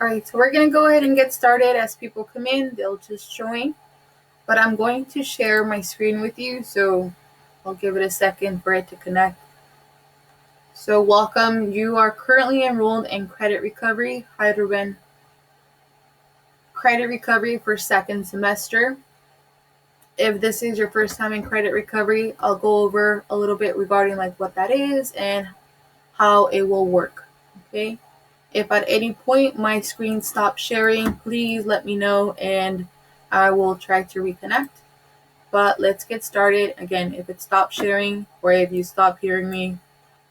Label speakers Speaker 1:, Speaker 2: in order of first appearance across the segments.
Speaker 1: Alright, so we're going to go ahead and get started. As people come in, they'll just join. But I'm going to share my screen with you, so I'll give it a second for it to connect. So welcome. You are currently enrolled in credit recovery. Hi, Ruben. Credit recovery for second semester. If this is your first time in credit recovery, I'll go over a little bit regarding what that is and how it will work. Okay. If at any point my screen stops sharing, please let me know and I will try to reconnect. But let's get started. Again, if it stops sharing or if you stop hearing me,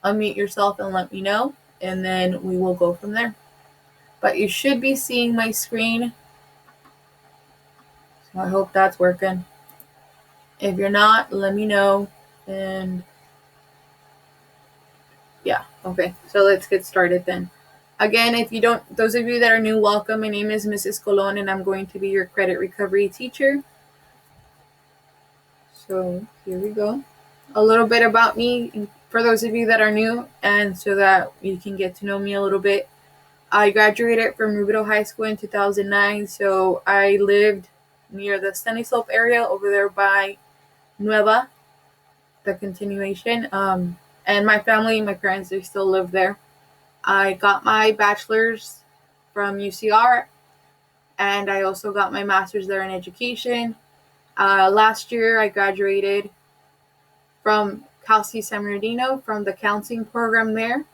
Speaker 1: unmute yourself and let me know, and then we will go from there. But you should be seeing my screen, so I hope that's working. If you're not, let me know. And yeah, okay, so let's get started then. Again, if you don't, those of you that are new, welcome. My name is Mrs. Colon, and I'm going to be your credit recovery teacher. So here we go. A little bit about me for those of you that are new, and so that you can get to know me a little bit. I graduated from Rubidoux High School in 2009, so I lived near the Sunny Slope area over there by Nueva, the continuation. And my family, my parents, they still live there. I got my bachelor's from UCR, and I also got my master's there in education. Last year, I graduated from Cal State San Bernardino from the counseling program there.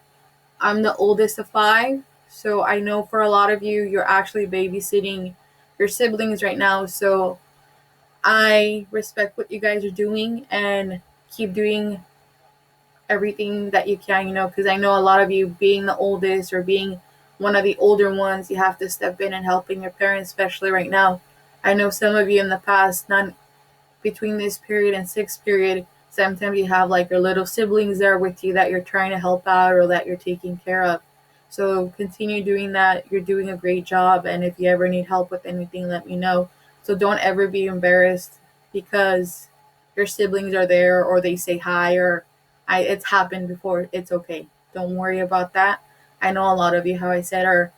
Speaker 1: I'm the oldest of 5, so I know for a lot of you, you're actually babysitting your siblings right now. So I respect what you guys are doing and keep doing everything that you can, because I know a lot of you, being the oldest or being one of the older ones, you have to step in and helping your parents, especially right now. I know some of you in the past, not between this period and 6th period, sometimes you have your little siblings there with you that you're trying to help out or that you're taking care of. So continue doing that. You're doing a great job. And if you ever need help with anything, let me know. So don't ever be embarrassed because your siblings are there or they say hi or it's happened before. It's okay. Don't worry about that. I know a lot of you, how I said, are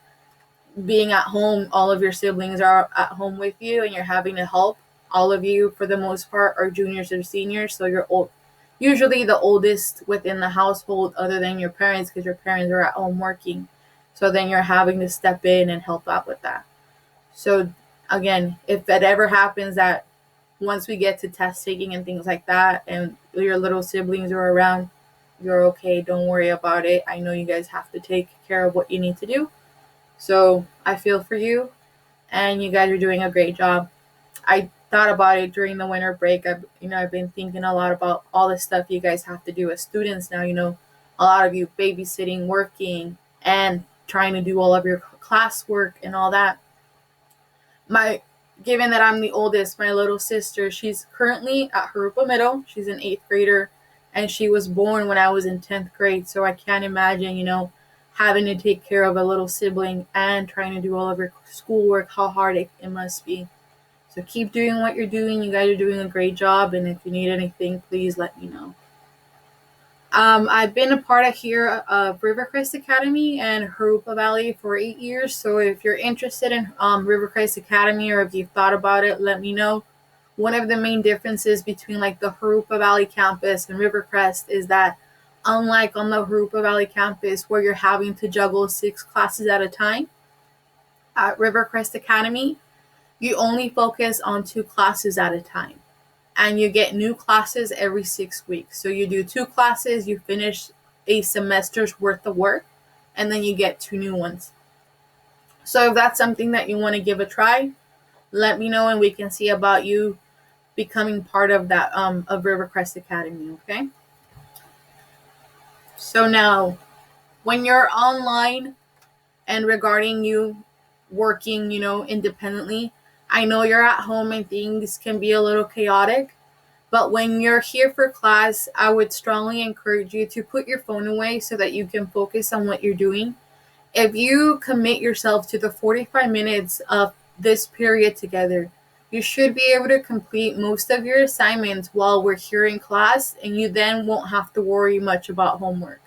Speaker 1: being at home. All of your siblings are at home with you and you're having to help. All of you, for the most part, are juniors or seniors. So you're usually the oldest within the household other than your parents, because your parents are at home working. So then you're having to step in and help out with that. So again, if that ever happens, that once we get to test taking and things like that and your little siblings are around, you're okay. Don't worry about it. I know you guys have to take care of what you need to do. So I feel for you and you guys are doing a great job. I thought about it during the winter break. I've been thinking a lot about all the stuff you guys have to do as students now. A lot of you babysitting, working, and trying to do all of your classwork and all that. Given that I'm the oldest, my little sister, she's currently at Harupa Middle. She's an 8th grader, and she was born when I was in 10th grade. So I can't imagine, having to take care of a little sibling and trying to do all of your schoolwork, how hard it must be. So keep doing what you're doing. You guys are doing a great job. And if you need anything, please let me know. I've been a part of Rivercrest Academy and Harupa Valley for 8 years. So if you're interested in Rivercrest Academy or if you've thought about it, let me know. One of the main differences between the Harupa Valley campus and Rivercrest is that unlike on the Harupa Valley campus where you're having to juggle 6 classes at a time, at Rivercrest Academy, you only focus on 2 classes at a time. And you get new classes every 6 weeks. So you do 2 classes, you finish a semester's worth of work, and then you get 2 new ones. So if that's something that you want to give a try, let me know and we can see about you becoming part of that of Rivercrest Academy, okay? So now, when you're online and regarding you working, independently, I know you're at home and things can be a little chaotic, but when you're here for class, I would strongly encourage you to put your phone away so that you can focus on what you're doing. If you commit yourself to the 45 minutes of this period together, you should be able to complete most of your assignments while we're here in class, and you then won't have to worry much about homework.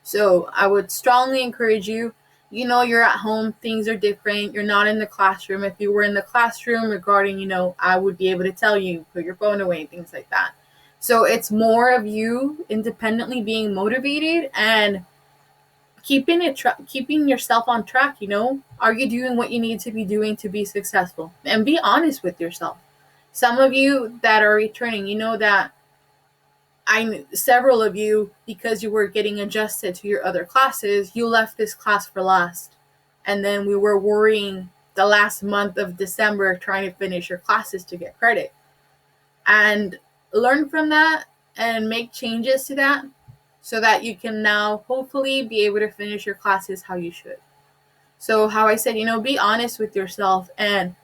Speaker 1: So I would strongly encourage you, You're at home, things are different. You're not in the classroom. If you were in the classroom regarding, I would be able to tell you, put your phone away, things like that. So it's more of you independently being motivated and keeping yourself on track. Are you doing what you need to be doing to be successful? And be honest with yourself. Some of you that are returning, that several of you, because you were getting adjusted to your other classes, you left this class for last. And then we were worrying the last month of December trying to finish your classes to get credit. And learn from that and make changes to that so that you can now hopefully be able to finish your classes how you should. So how I said, be honest with yourself and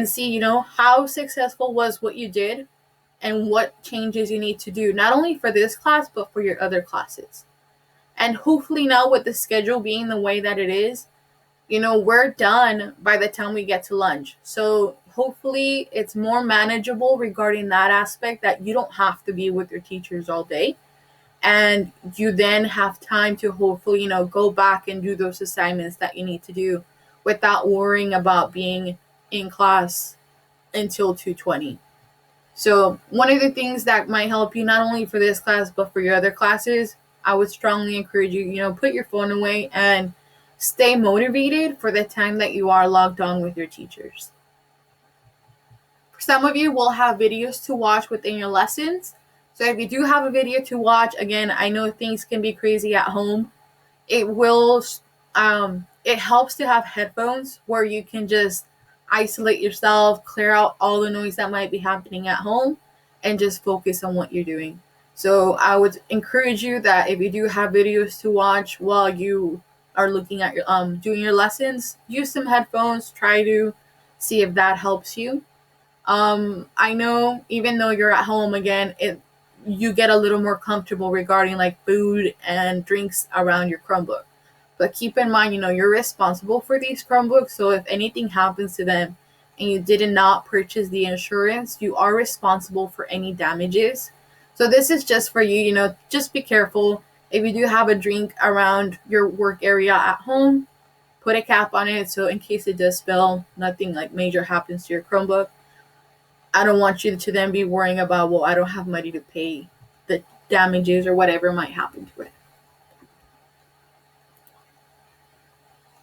Speaker 1: see, how successful was what you did and what changes you need to do, not only for this class, but for your other classes. And hopefully now with the schedule being the way that it is, we're done by the time we get to lunch. So hopefully it's more manageable regarding that aspect, that you don't have to be with your teachers all day. And you then have time to hopefully, go back and do those assignments that you need to do without worrying about being in class until 2:20. So one of the things that might help you not only for this class but for your other classes, I would strongly encourage you, put your phone away and stay motivated for the time that you are logged on with your teachers. Some of you will have videos to watch within your lessons. So if you do have a video to watch, again, I know things can be crazy at home. It helps to have headphones where you can just isolate yourself, clear out all the noise that might be happening at home, and just focus on what you're doing. So I would encourage you that if you do have videos to watch while you are looking at your doing your lessons, use some headphones. Try to see if that helps you. I know even though you're at home, again, you get a little more comfortable regarding like food and drinks around your Chromebook. But keep in mind, you're responsible for these Chromebooks. So if anything happens to them and you did not purchase the insurance, you are responsible for any damages. So this is just for you, just be careful. If you do have a drink around your work area at home, put a cap on it. So in case it does spill, nothing like major happens to your Chromebook. I don't want you to then be worrying about, well, I don't have money to pay the damages or whatever might happen to it.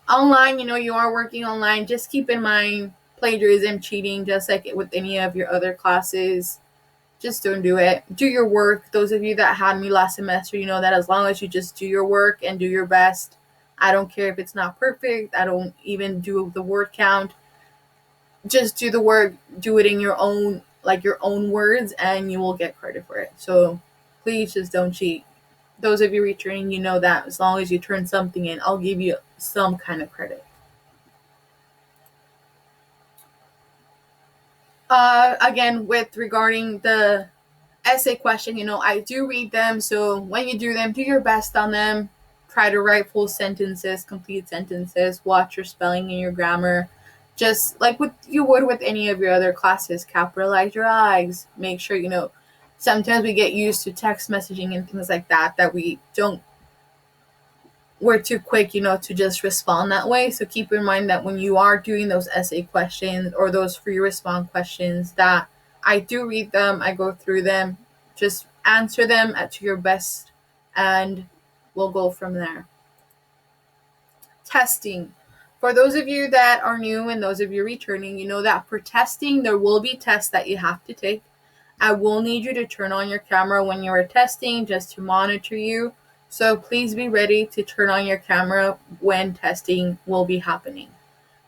Speaker 1: Online, you are working online. Just keep in mind plagiarism, cheating, just like with any of your other classes. Just don't do it. Do your work. Those of you that had me last semester, you know that as long as you just do your work and do your best, I don't care if it's not perfect. I don't even do the word count. Just do the work, do it in your own words, and you will get credit for it. So please just don't cheat. Those of you returning, you know that as long as you turn something in, I'll give you some kind of credit. Again, with regarding the essay question, I do read them. So when you do them, do your best on them. Try to write full sentences, complete sentences, watch your spelling and your grammar. Just like what you would with any of your other classes, capitalize your I's. Make sure, sometimes we get used to text messaging and things like that we're too quick, to just respond that way. So keep in mind that when you are doing those essay questions or those free response questions, that I do read them, I go through them, just answer them to your best, and we'll go from there. Testing. For those of you that are new and those of you returning, you know that for testing, there will be tests that you have to take. I will need you to turn on your camera when you are testing just to monitor you. So please be ready to turn on your camera when testing will be happening.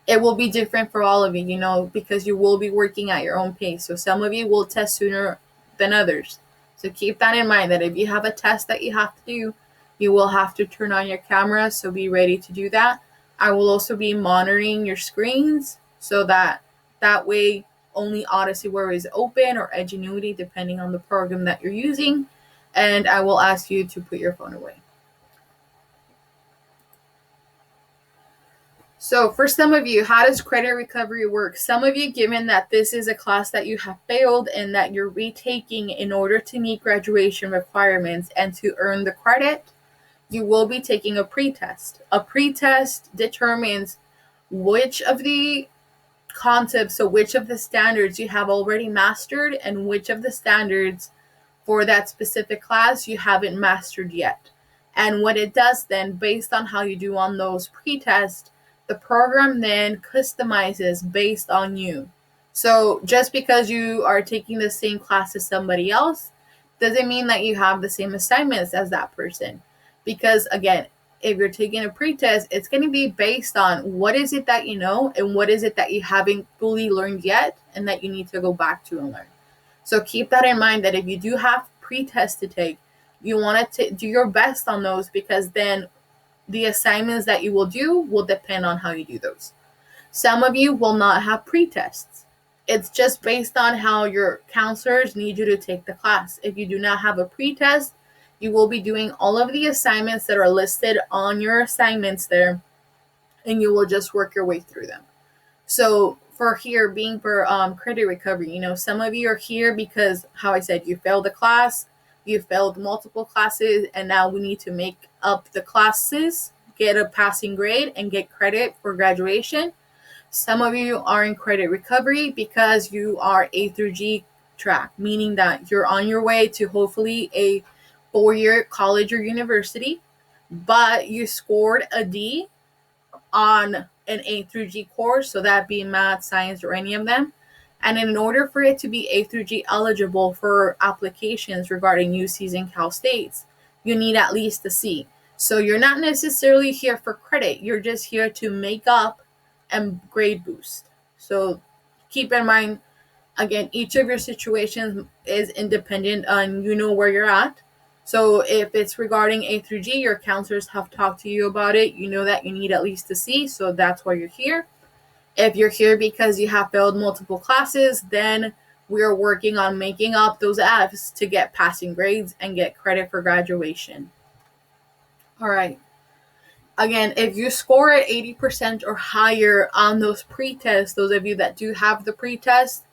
Speaker 1: It will be different for all of you, because you will be working at your own pace. So some of you will test sooner than others. So keep that in mind, that if you have a test that you have to do, you will have to turn on your camera. So be ready to do that. I will also be monitoring your screens so that way only Odyssey Where is open, or Edgenuity, depending on the program that you're using. And I will ask you to put your phone away. So for some of you, how does credit recovery work? Some of you, given that this is a class that you have failed and that you're retaking in order to meet graduation requirements and to earn the credit, you will be taking a pretest. A pretest determines which of the concepts, so which of the standards you have already mastered and which of the standards for that specific class you haven't mastered yet. And what it does then, based on how you do on those pre-tests, the program then customizes based on you. So just because you are taking the same class as somebody else doesn't mean that you have the same assignments as that person. Because again, if you're taking a pre-test, it's going to be based on what is it that you know and what is it that you haven't fully learned yet and that you need to go back to and learn. So keep that in mind, that if you do have pre-tests to take, you want to do your best on those, because then the assignments that you will do will depend on how you do those. Some of you will not have pre-tests. It's just based on how your counselors need you to take the class. If you do not have a pre-test, you will be doing all of the assignments that are listed on your assignments there, and you will just work your way through them. So for here, being for credit recovery, some of you are here because, how I said, you failed a class, you failed multiple classes, and now we need to make up the classes, get a passing grade, and get credit for graduation. Some of you are in credit recovery because you are A through G track, meaning that you're on your way to hopefully a 4-year college or university, but you scored a D on an A through G course, so that be math, science, or any of them. And in order for it to be A through G eligible for applications regarding UCs and Cal States, you need at least a C. So you're not necessarily here for credit. You're just here to make up and grade boost. So keep in mind, again, each of your situations is independent on where you're at. So if it's regarding A through G, your counselors have talked to you about it. You know that you need at least a C, so that's why you're here. If you're here because you have failed multiple classes, then we're working on making up those Fs to get passing grades and get credit for graduation. All right. Again, if you score at 80% or higher on those pre-tests, those of you that do have the pre-test,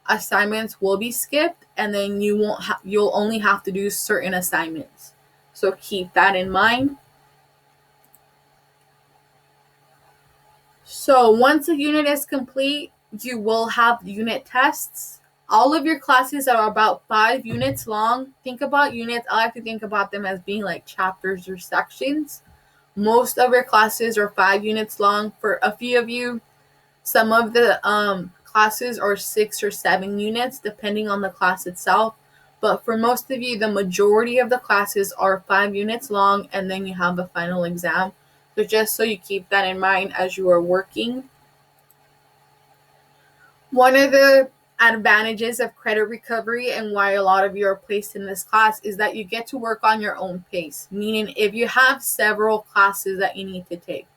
Speaker 1: assignments will be skipped, and then you'll only have to do certain assignments. So keep that in mind. So once a unit is complete, you will have unit tests. All of your classes are about 5 units long. Think about units. I like to think about them as being like chapters or sections. Most of your classes are 5 units long. For a few of you, some of the classes are 6 or 7 units, depending on the class itself. But for most of you, the majority of the classes are 5 units long, and then you have a final exam. So just so you keep that in mind as you are working. One of the advantages of credit recovery and why a lot of you are placed in this class is that you get to work on your own pace. Meaning, if you have several classes that you need to take,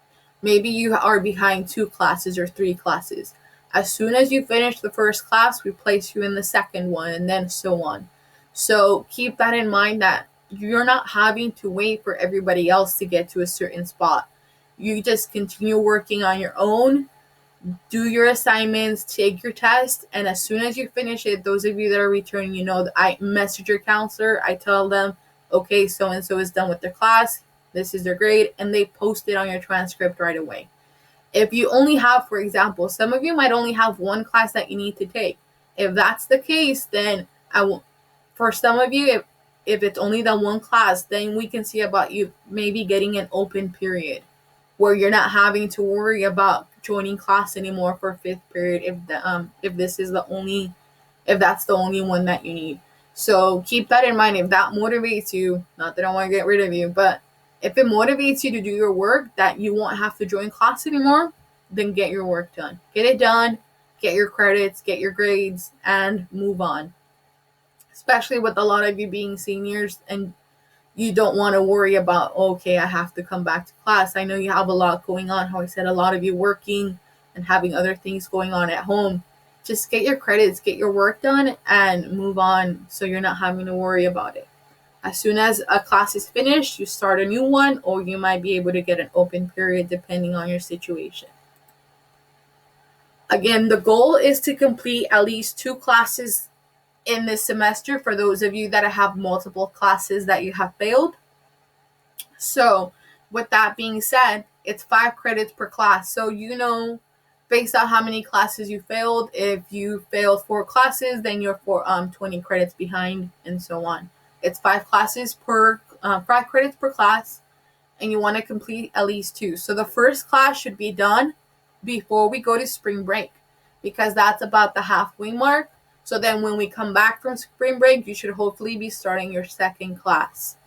Speaker 1: maybe you are behind 2 classes or 3 classes. As soon as you finish the first class, we place you in the second one, and then so on. So keep that in mind, that you're not having to wait for everybody else to get to a certain spot. You just continue working on your own, do your assignments, take your test, and as soon as you finish it, those of you that are returning, I message your counselor, I tell them, okay, so-and-so is done with their class, this is their grade, and they post it on your transcript right away. If you only have, for example, some of you might only have 1 class that you need to take. If that's the case, then for some of you, if it's only that 1 class, then we can see about you maybe getting an open period where you're not having to worry about joining class anymore for 5th period if that's the only one that you need. So keep that in mind. If that motivates you, not that I want to get rid of you, but if it motivates you to do your work, that you won't have to join class anymore, then get your work done. Get it done, get your credits, get your grades, and move on. Especially with a lot of you being seniors and you don't want to worry about, okay, I have to come back to class. I know you have a lot going on. How I said, a lot of you working and having other things going on at home. Just get your credits, get your work done, and move on so you're not having to worry about it. As soon as a class is finished, you start a new one, or you might be able to get an open period depending on your situation. Again, the goal is to complete at least 2 classes in this semester for those of you that have multiple classes that you have failed. So with that being said, it's 5 credits per class. So based on how many classes you failed, if you failed 4 classes, then you're 20 credits behind, and so on. It's 5 credits per class, and you want to complete at least 2. So the first class should be done before we go to spring break, because that's about the halfway mark. So then when we come back from spring break, you should hopefully be starting your second class.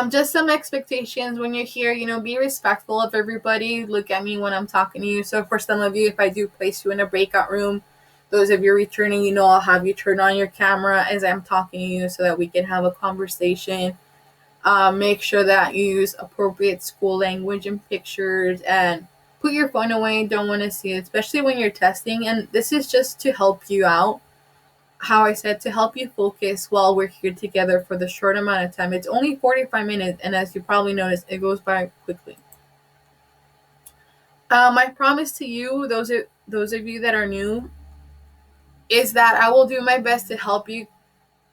Speaker 1: Just some expectations when you're here, be respectful of everybody. Look at me when I'm talking to you. So for some of you, if I do place you in a breakout room, those of you returning, I'll have you turn on your camera as I'm talking to you so that we can have a conversation. Make sure that you use appropriate school language and pictures, and put your phone away. Don't want to see it, especially when you're testing. And this is just to help you out. How I said, to help you focus while we're here together for the short amount of time. It's only 45 minutes, and as you probably noticed, it goes by quickly. My promise to you, those of you that are new, is that I will do my best to help you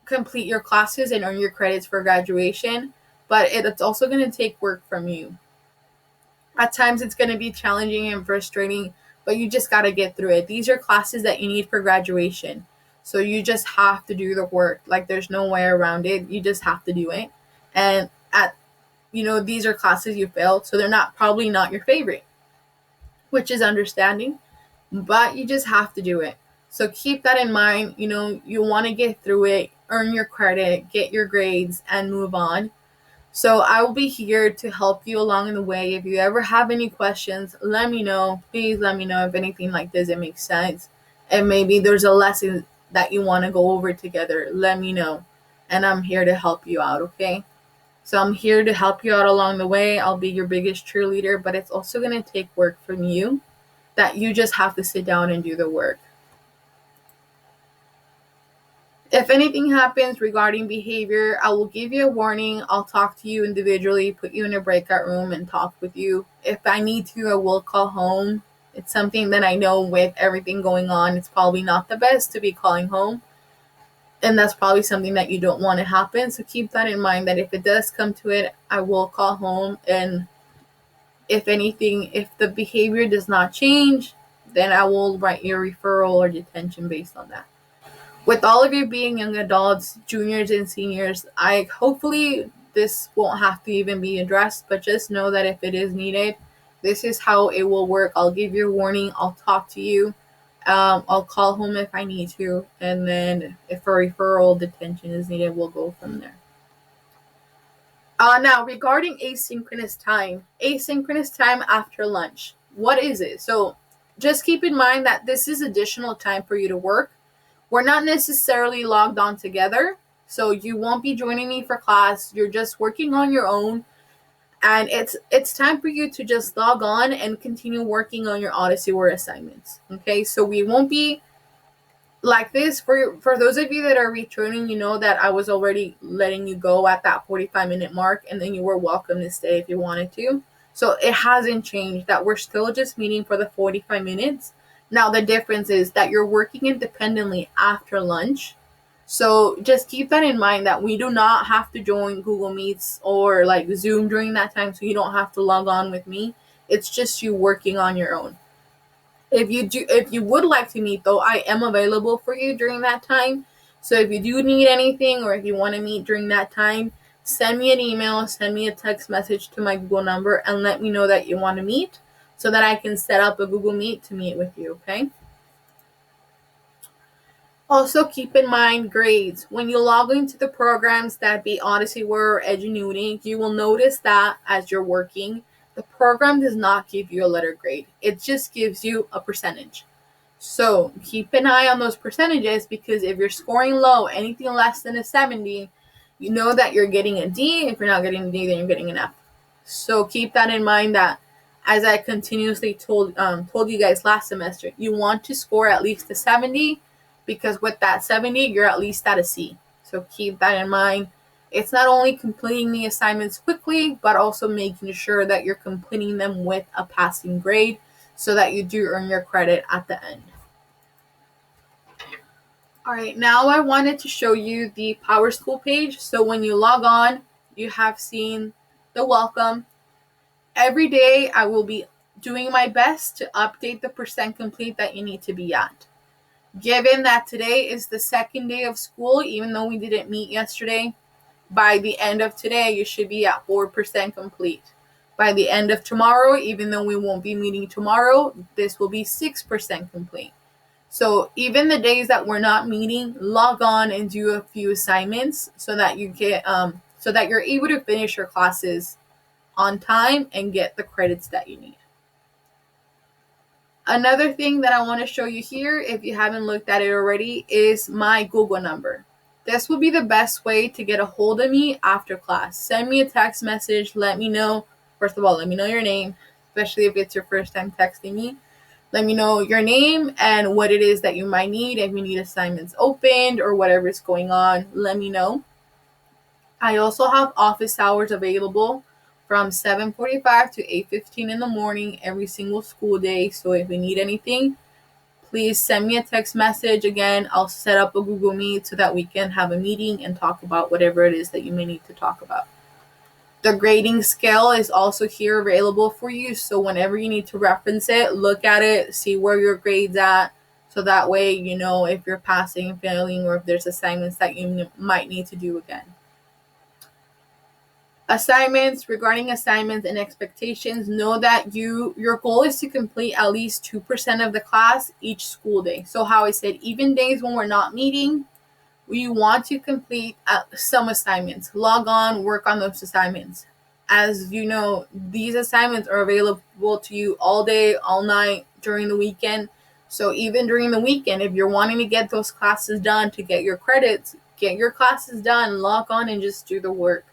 Speaker 1: complete your classes and earn your credits for graduation, but it's also going to take work from you. At times it's going to be challenging and frustrating, but you just got to get through it. These are classes that you need for graduation. So you just have to do the work. Like, there's no way around it. You just have to do it. And these are classes you failed, so they're probably not your favorite, which is understanding, but you just have to do it. So keep that in mind. You want to get through it, earn your credit, get your grades, and move on. So I will be here to help you along the way. If you ever have any questions, let me know. Please let me know if anything like this, it makes sense. And maybe there's a lesson that you want to go over together. Let me know. And I'm here to help you out, okay? So I'm here to help you out along the way. I'll be your biggest cheerleader, but it's also going to take work from you that you just have to sit down and do the work. If anything happens regarding behavior, I will give you a warning. I'll talk to you individually, put you in a breakout room and talk with you. If I need to, I will call home. It's something that I know with everything going on, it's probably not the best to be calling home. And that's probably something that you don't want to happen. So keep that in mind, that if it does come to it, I will call home. And if the behavior does not change, then I will write you a referral or detention based on that. With all of you being young adults, juniors and seniors, hopefully this won't have to even be addressed, but just know that if it is needed, this is how it will work. I'll give you a warning. I'll talk to you. I'll call home if I need to, and then if a referral detention is needed, we'll go from there. Now, regarding asynchronous time after lunch, what is it? So just keep in mind that this is additional time for you to work. We're not necessarily logged on together, so you won't be joining me for class. You're just working on your own, and it's time for you to just log on and continue working on your Odyssey Word assignments. Okay, so we won't be like this. For those of you that are returning, you know that I was already letting you go at that 45-minute mark, and then you were welcome to stay if you wanted to. So it hasn't changed, that we're still just meeting for the 45 minutes. Now, the difference is that you're working independently after lunch. So just keep that in mind, that we do not have to join Google Meets or like Zoom during that time, so you don't have to log on with me. It's just you working on your own. If you would like to meet, though, I am available for you during that time. So if you do need anything, or if you want to meet during that time, send me an email, send me a text message to my Google number, and let me know that you want to meet, so that I can set up a Google Meet to meet with you, okay? Also, keep in mind grades. When you log into the programs, that be Odyssey Word or Edgenuity, you will notice that as you're working, the program does not give you a letter grade. It just gives you a percentage. So keep an eye on those percentages, because if you're scoring low, anything less than a 70, you know that you're getting a D. If you're not getting a D, then you're getting an F. So keep that in mind, that as I continuously told you guys last semester, you want to score at least a 70, because with that 70, you're at least at a C. So keep that in mind. It's not only completing the assignments quickly, but also making sure that you're completing them with a passing grade, so that you do earn your credit at the end. All right, now I wanted to show you the Power School page. So when you log on, you have seen the welcome. Every day I will be doing my best to update the percent complete that you need to be at. Given that today is the second day of school, even though we didn't meet yesterday, by the end of today, you should be at 4% complete. By the end of tomorrow, even though we won't be meeting tomorrow, this will be 6% complete. So even the days that we're not meeting, log on and do a few assignments so that you're able to finish your classes on time and get the credits that you need. Another thing that I want to show you here, if you haven't looked at it already, is my Google number. This will be the best way to get a hold of me after class. Send me a text message. Let me know, first of all, let me know your name, especially if it's your first time texting me. Let me know your name and what it is that you might need. If you need assignments opened or whatever is going on, let me know. I also have office hours available from 7:45 to 8:15 in the morning every single school day. So if you need anything, please send me a text message. Again, I'll set up a Google Meet so that we can have a meeting and talk about whatever it is that you may need to talk about. The grading scale is also here available for you. So whenever you need to reference it, look at it, see where your grade's at. So that way you know if you're passing and failing or if there's assignments that you might need to do again. Regarding assignments and expectations, know that your goal is to complete at least 2% of the class each school day. So how I said, even days when we're not meeting, we want to complete some assignments. Log on, work on those assignments. As you know, these assignments are available to you all day, all night, during the weekend. So even during the weekend, if you're wanting to get those classes done to get your credits, get your classes done, log on and just do the work.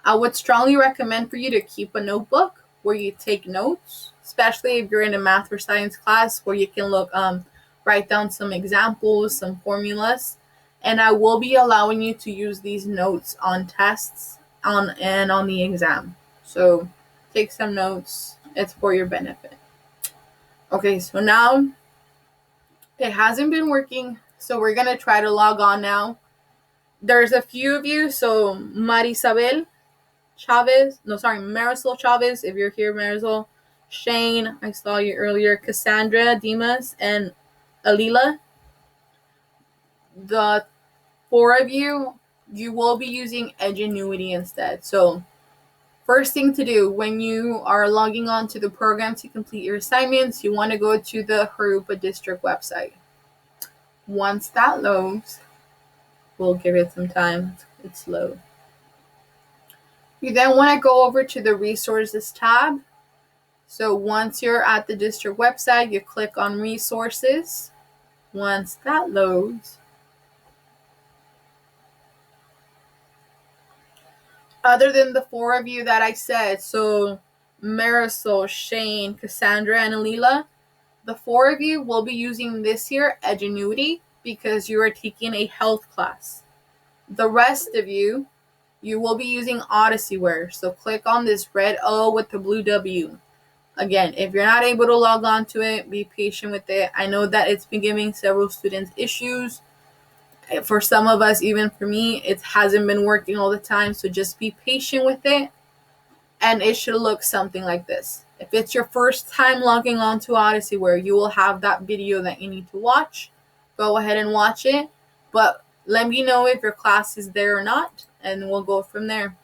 Speaker 1: I would strongly recommend for you to keep a notebook where you take notes, especially if you're in a math or science class where you can write down some examples, some formulas. And I will be allowing you to use these notes on tests on the exam. So take some notes. It's for your benefit. Okay, so now it hasn't been working. So we're going to try to log on now. There's a few of you. So Marisol Chavez, if you're here, Marisol. Shane, I saw you earlier. Cassandra, Dimas, and Alila. The four of you will be using Edgenuity instead. So first thing to do when you are logging on to the program to complete your assignments, you want to go to the Harupa District website. Once that loads, we'll give it some time. It's slow. You then want to go over to the Resources tab. So once you're at the district website, you click on Resources. Once that loads, other than the four of you that I said, so Marisol, Shane, Cassandra, and Alila, the four of you will be using this year Edgenuity because you are taking a health class. The rest of you will be using Odysseyware. So click on this red O with the blue W. Again, if you're not able to log on to it, be patient with it. I know that it's been giving several students issues. For some of us, even for me, it hasn't been working all the time. So just be patient with it. And it should look something like this. If it's your first time logging on to Odysseyware, you will have that video that you need to watch. Go ahead and watch it. But let me know if your class is there or not, and we'll go from there.